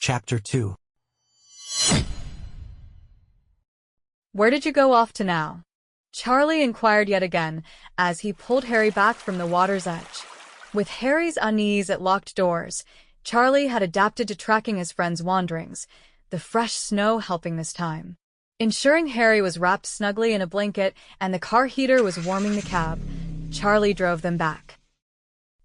Chapter 2. Where did you go off to now? Charlie inquired yet again as he pulled Harry back from the water's edge. With Harry's unease at locked doors, Charlie had adapted to tracking his friend's wanderings, the fresh snow helping this time. Ensuring Harry was wrapped snugly in a blanket and the car heater was warming the cab, Charlie drove them back.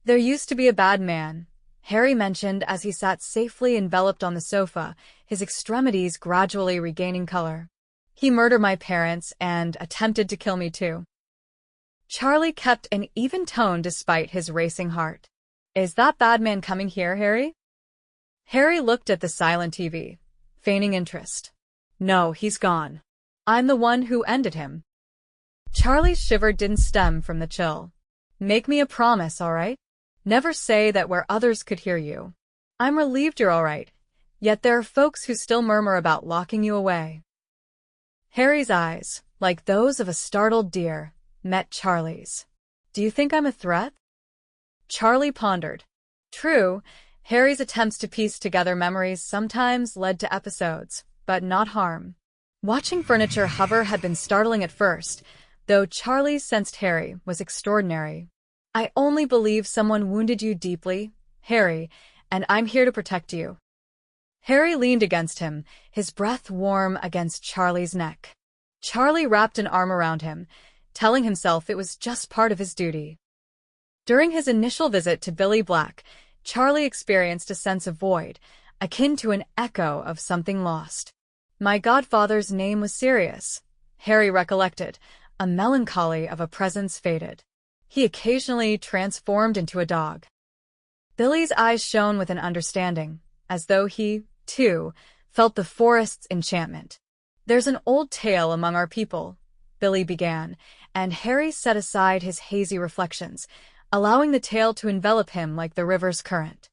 "There used to be a bad man," Harry mentioned as he sat safely enveloped on the sofa, his extremities gradually regaining color. "He murdered my parents and attempted to kill me too." Charlie kept an even tone despite his racing heart. "Is that bad man coming here, Harry?" Harry looked at the silent TV, feigning interest. "No, he's gone. I'm the one who ended him." Charlie's shiver didn't stem from the chill. "Make me a promise, all right? Never say that where others could hear you. I'm relieved you're all right, yet there are folks who still murmur about locking you away." Harry's eyes, like those of a startled deer, met Charlie's. "Do you think I'm a threat?" Charlie pondered. True, Harry's attempts to piece together memories sometimes led to episodes, but not harm. Watching furniture hover had been startling at first, though Charlie sensed Harry was extraordinary. "I only believe someone wounded you deeply, Harry, and I'm here to protect you." Harry leaned against him, his breath warm against Charlie's neck. Charlie wrapped an arm around him, telling himself it was just part of his duty. During his initial visit to Billy Black, Charlie experienced a sense of void, akin to an echo of something lost. My godfather's name was Sirius, Harry recollected, a melancholy of a presence faded. He occasionally transformed into a dog. Billy's eyes shone with an understanding, as though he, too, felt the forest's enchantment. "There's an old tale among our people," Billy began, and Harry set aside his hazy reflections, allowing the tale to envelop him like the river's current.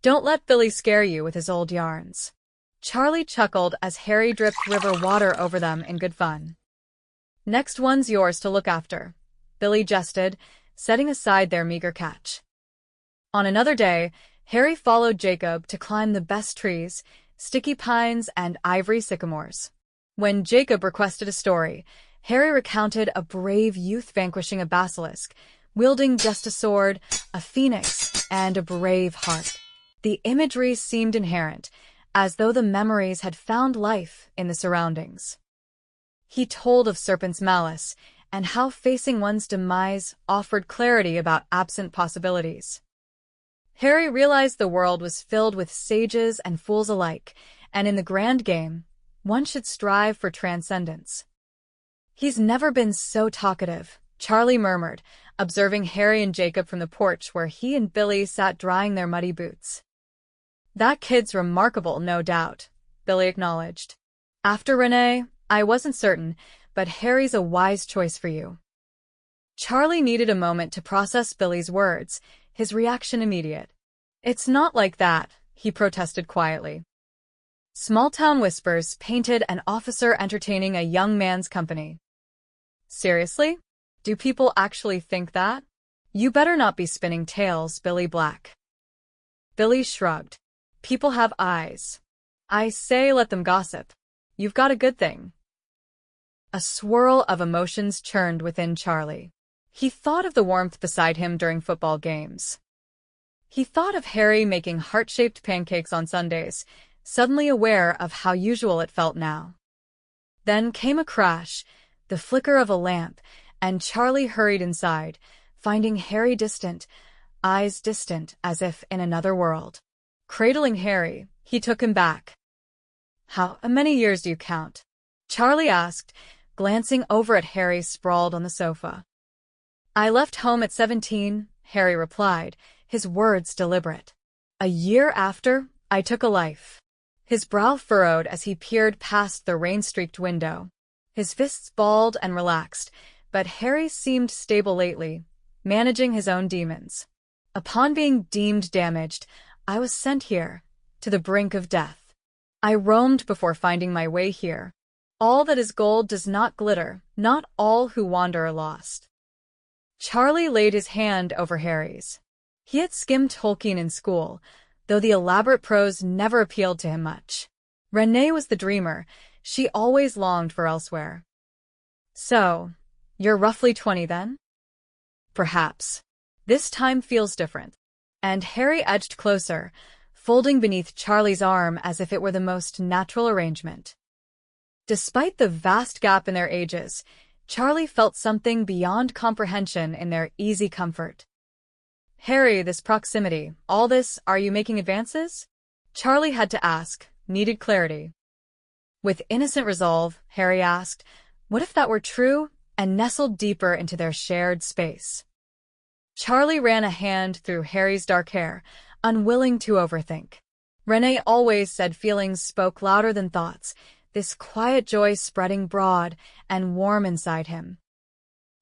"Don't let Billy scare you with his old yarns." Charlie chuckled as Harry dripped river water over them in good fun. "Next one's yours to look after," Billy jested, setting aside their meager catch. On another day, Harry followed Jacob to climb the best trees, sticky pines and ivory sycamores. When Jacob requested a story, Harry recounted a brave youth vanquishing a basilisk, wielding just a sword, a phoenix, and a brave heart. The imagery seemed inherent, as though the memories had found life in the surroundings. He told of Serpent's malice, and how facing one's demise offered clarity about absent possibilities. Harry realized the world was filled with sages and fools alike, and in the grand game, one should strive for transcendence. "He's never been so talkative," Charlie murmured, observing Harry and Jacob from the porch where he and Billy sat drying their muddy boots. "That kid's remarkable, no doubt," Billy acknowledged. "After Renee, I wasn't certain, but Harry's a wise choice for you." Charlie needed a moment to process Billy's words, his reaction immediate. "It's not like that," he protested quietly. Small-town whispers painted an officer entertaining a young man's company. "Seriously? Do people actually think that? You better not be spinning tales, Billy Black." Billy shrugged. "People have eyes. I say let them gossip. You've got a good thing." A swirl of emotions churned within Charlie. He thought of the warmth beside him during football games. He thought of Harry making heart-shaped pancakes on Sundays, suddenly aware of how usual it felt now. Then came a crash, the flicker of a lamp, and Charlie hurried inside, finding Harry distant, eyes distant as if in another world. Cradling Harry, he took him back. "How many years do you count?" Charlie asked, glancing over at Harry sprawled on the sofa. "I left home at 17, Harry replied, his words deliberate. "A year after, I took a life." His brow furrowed as he peered past the rain-streaked window. His fists balled and relaxed, but Harry seemed stable lately, managing his own demons. "Upon being deemed damaged, I was sent here, to the brink of death. I roamed before finding my way here. All that is gold does not glitter, not all who wander are lost." Charlie laid his hand over Harry's. He had skimmed Tolkien in school, though the elaborate prose never appealed to him much. Renee was the dreamer. She always longed for elsewhere. So, you're roughly 20 then? Perhaps. This time feels different. And Harry edged closer, folding beneath Charlie's arm as if it were the most natural arrangement. Despite the vast gap in their ages, Charlie felt something beyond comprehension in their easy comfort. Harry, this proximity, all this, are you making advances? Charlie had to ask, needed clarity. With innocent resolve, Harry asked, what if that were true, and nestled deeper into their shared space. Charlie ran a hand through Harry's dark hair, unwilling to overthink. Renee always said feelings spoke louder than thoughts, this quiet joy spreading broad and warm inside him.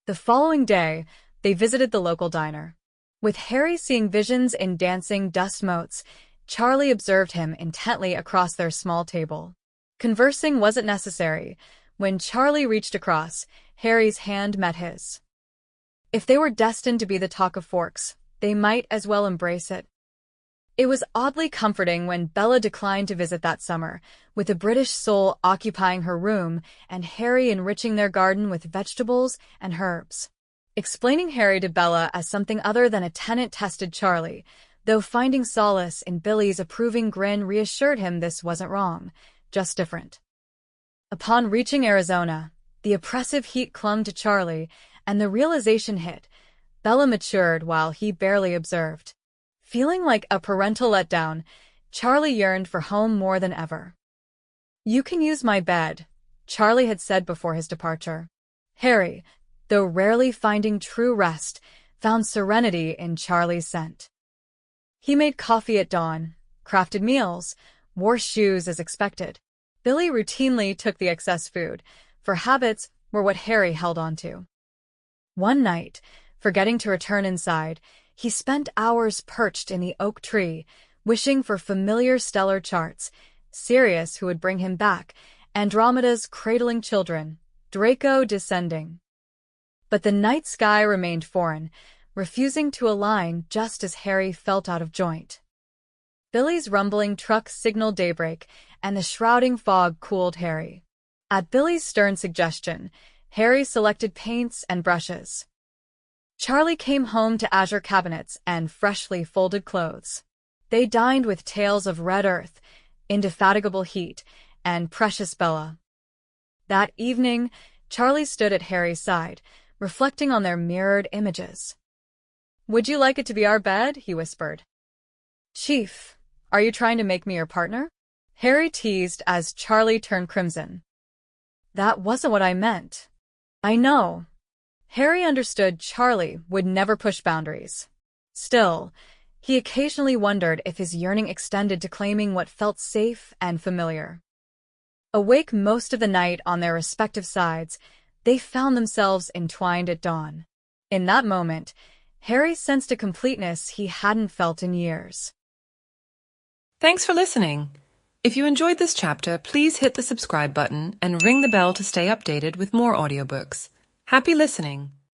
The following day, they visited the local diner. With Harry seeing visions in dancing dust motes, Charlie observed him intently across their small table. Conversing wasn't necessary. When Charlie reached across, Harry's hand met his. If they were destined to be the talk of Forks, they might as well embrace it. It was oddly comforting when Bella declined to visit that summer, with a British soul occupying her room and Harry enriching their garden with vegetables and herbs. Explaining Harry to Bella as something other than a tenant tested Charlie, though finding solace in Billy's approving grin reassured him this wasn't wrong, just different. Upon reaching Arizona, the oppressive heat clung to Charlie, and the realization hit. Bella matured while he barely observed. Feeling like a parental letdown, Charlie yearned for home more than ever. You can use my bed, Charlie had said before his departure. Harry, though rarely finding true rest, found serenity in Charlie's scent. He made coffee at dawn, crafted meals, wore shoes as expected. Billy routinely took the excess food, for habits were what Harry held on to. One night, forgetting to return inside, he spent hours perched in the oak tree, wishing for familiar stellar charts, Sirius who would bring him back, Andromeda's cradling children, Draco descending. But the night sky remained foreign, refusing to align just as Harry felt out of joint. Billy's rumbling truck signaled daybreak, and the shrouding fog cooled Harry. At Billy's stern suggestion, Harry selected paints and brushes. Charlie came home to azure cabinets and freshly folded clothes. They dined with tales of red earth, indefatigable heat, and precious Bella. That evening, Charlie stood at Harry's side, reflecting on their mirrored images. "Would you like it to be our bed?" he whispered. "Chief, are you trying to make me your partner?" Harry teased as Charlie turned crimson. "That wasn't what I meant." "I know." Harry understood Charlie would never push boundaries. Still, he occasionally wondered if his yearning extended to claiming what felt safe and familiar. Awake most of the night on their respective sides, they found themselves entwined at dawn. In that moment, Harry sensed a completeness he hadn't felt in years. Thanks for listening. If you enjoyed this chapter, please hit the subscribe button and ring the bell to stay updated with more audiobooks. Happy listening!